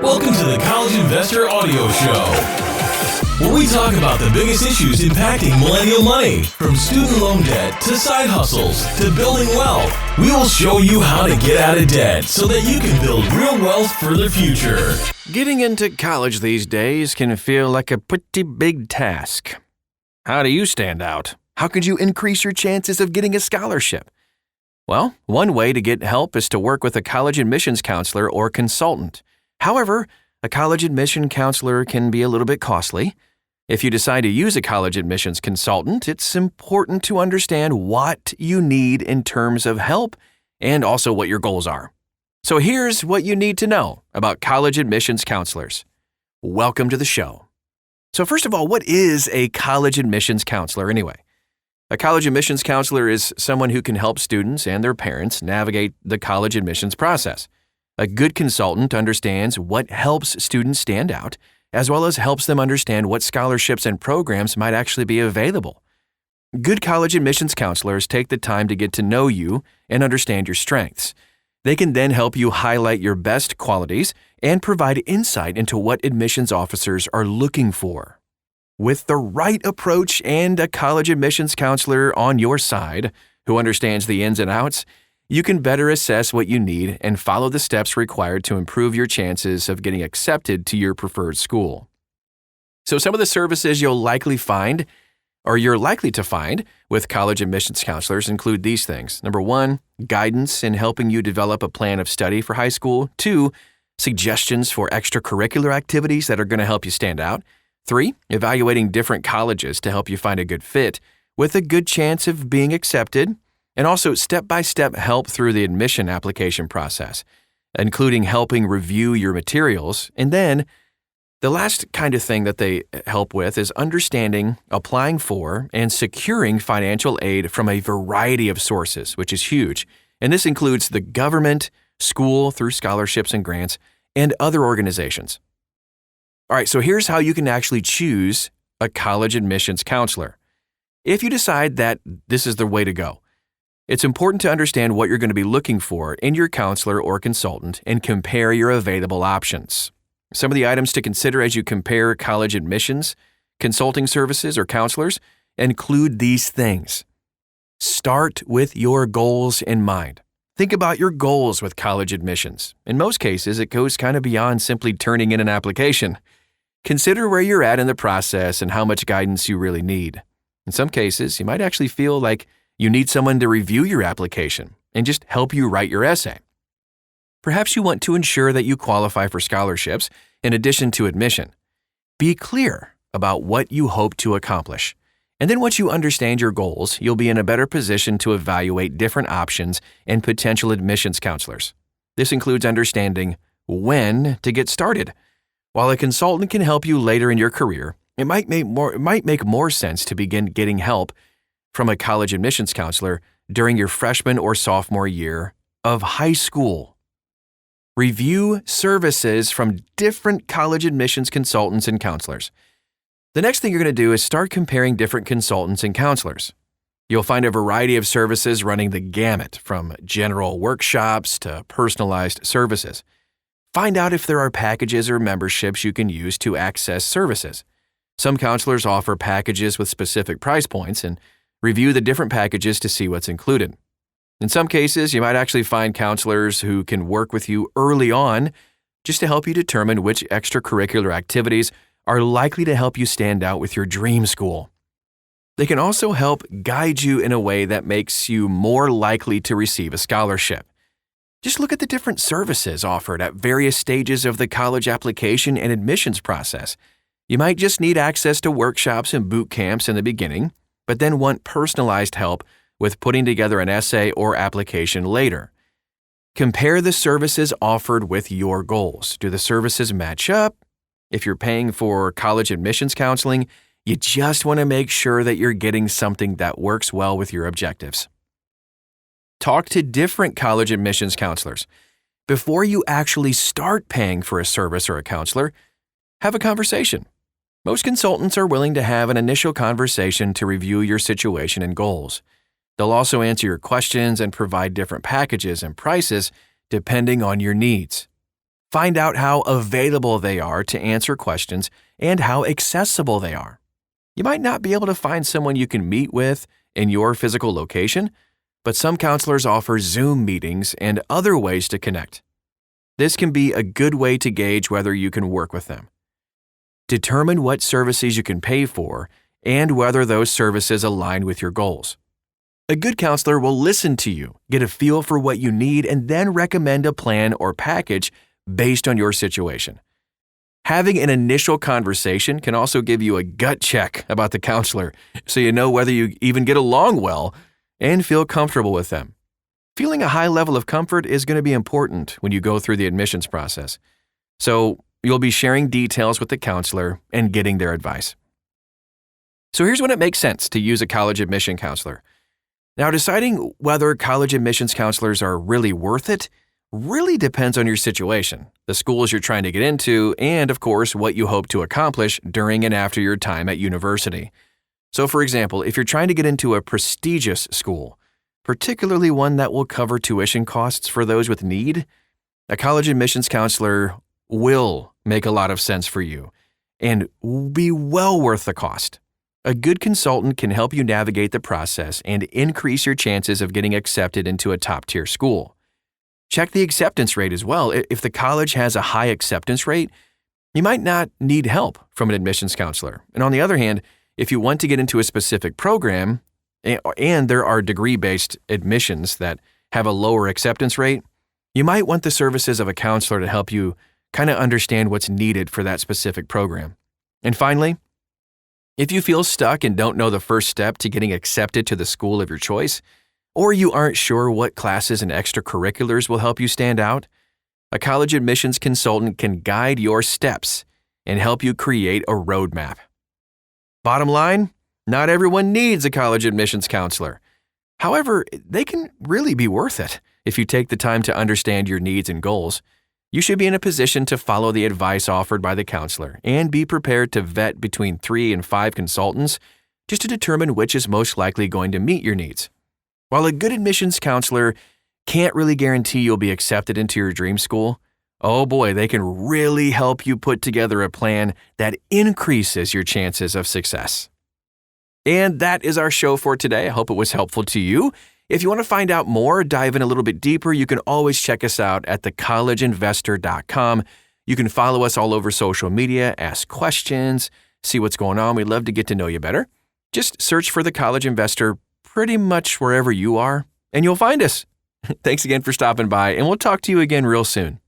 Welcome to the College Investor Audio Show, where we talk about the biggest issues impacting millennial money, from student loan debt to side hustles to building wealth. We will show you how to get out of debt so that you can build real wealth for the future. Getting into college these days can feel like a pretty big task. How do you stand out? How could you increase your chances of getting a scholarship? Well, one way to get help is to work with a college admissions counselor or consultant. However, a college admission counselor can be a little bit costly. If you decide to use a college admissions consultant, it's important to understand what you need in terms of help and also what your goals are. So here's what you need to know about college admissions counselors. Welcome to the show. So first of all, what is a college admissions counselor anyway? A college admissions counselor is someone who can help students and their parents navigate the college admissions process. A good consultant understands what helps students stand out, as well as helps them understand what scholarships and programs might actually be available. Good college admissions counselors take the time to get to know you and understand your strengths. They can then help you highlight your best qualities and provide insight into what admissions officers are looking for. With the right approach and a college admissions counselor on your side who understands the ins and outs, you can better assess what you need and follow the steps required to improve your chances of getting accepted to your preferred school. So some of the services you're likely to find with college admissions counselors include these things. Number 1, guidance in helping you develop a plan of study for high school. 2, suggestions for extracurricular activities that are going to help you stand out. 3, evaluating different colleges to help you find a good fit with a good chance of being accepted. And also step-by-step help through the admission application process, including helping review your materials. And then the last kind of thing that they help with is understanding, applying for, and securing financial aid from a variety of sources, which is huge. And this includes the government, school through scholarships and grants, and other organizations. All right, so here's how you can actually choose a college admissions counselor. If you decide that this is the way to go, it's important to understand what you're going to be looking for in your counselor or consultant and compare your available options. Some of the items to consider as you compare college admissions, consulting services, or counselors include these things. Start with your goals in mind. Think about your goals with college admissions. In most cases, it goes kind of beyond simply turning in an application. Consider where you're at in the process and how much guidance you really need. In some cases, you might actually feel like you need someone to review your application and just help you write your essay. Perhaps you want to ensure that you qualify for scholarships in addition to admission. Be clear about what you hope to accomplish. And then once you understand your goals, you'll be in a better position to evaluate different options and potential admissions counselors. This includes understanding when to get started. While a consultant can help you later in your career, it might make more sense to begin getting help from a college admissions counselor during your freshman or sophomore year of high school. Review services from different college admissions consultants and counselors. The next thing you're going to do is start comparing different consultants and counselors. You'll find a variety of services running the gamut, from general workshops to personalized services. Find out if there are packages or memberships you can use to access services. Some counselors offer packages with specific price points, and review the different packages to see what's included. In some cases, you might actually find counselors who can work with you early on just to help you determine which extracurricular activities are likely to help you stand out with your dream school. They can also help guide you in a way that makes you more likely to receive a scholarship. Just look at the different services offered at various stages of the college application and admissions process. You might just need access to workshops and boot camps in the beginning, but then want personalized help with putting together an essay or application later. Compare the services offered with your goals. Do the services match up? If you're paying for college admissions counseling, you just want to make sure that you're getting something that works well with your objectives. Talk to different college admissions counselors. Before you actually start paying for a service or a counselor, have a conversation. Most consultants are willing to have an initial conversation to review your situation and goals. They'll also answer your questions and provide different packages and prices depending on your needs. Find out how available they are to answer questions and how accessible they are. You might not be able to find someone you can meet with in your physical location, but some counselors offer Zoom meetings and other ways to connect. This can be a good way to gauge whether you can work with them. Determine what services you can pay for and whether those services align with your goals. A good counselor will listen to you, get a feel for what you need, and then recommend a plan or package based on your situation. Having an initial conversation can also give you a gut check about the counselor so you know whether you even get along well and feel comfortable with them. Feeling a high level of comfort is going to be important when you go through the admissions process. So you'll be sharing details with the counselor and getting their advice. So here's when it makes sense to use a college admission counselor. Now, deciding whether college admissions counselors are really worth it really depends on your situation, the schools you're trying to get into, and of course, what you hope to accomplish during and after your time at university. So for example, if you're trying to get into a prestigious school, particularly one that will cover tuition costs for those with need, a college admissions counselor will make a lot of sense for you and be well worth the cost. A good consultant can help you navigate the process and increase your chances of getting accepted into a top-tier school. Check the acceptance rate as well. If the college has a high acceptance rate, you might not need help from an admissions counselor. And on the other hand, if you want to get into a specific program and there are degree-based admissions that have a lower acceptance rate, you might want the services of a counselor to help you kind of understand what's needed for that specific program. And finally, if you feel stuck and don't know the first step to getting accepted to the school of your choice, or you aren't sure what classes and extracurriculars will help you stand out, a college admissions consultant can guide your steps and help you create a roadmap. Bottom line, not everyone needs a college admissions counselor. However, they can really be worth it if you take the time to understand your needs and goals. You should be in a position to follow the advice offered by the counselor and be prepared to vet between 3 and 5 consultants just to determine which is most likely going to meet your needs. While a good admissions counselor can't really guarantee you'll be accepted into your dream school, oh boy, they can really help you put together a plan that increases your chances of success. And that is our show for today. I hope it was helpful to you. If you want to find out more, dive in a little bit deeper, you can always check us out at thecollegeinvestor.com. You can follow us all over social media, ask questions, see what's going on. We'd love to get to know you better. Just search for The College Investor pretty much wherever you are, and you'll find us. Thanks again for stopping by, and we'll talk to you again real soon.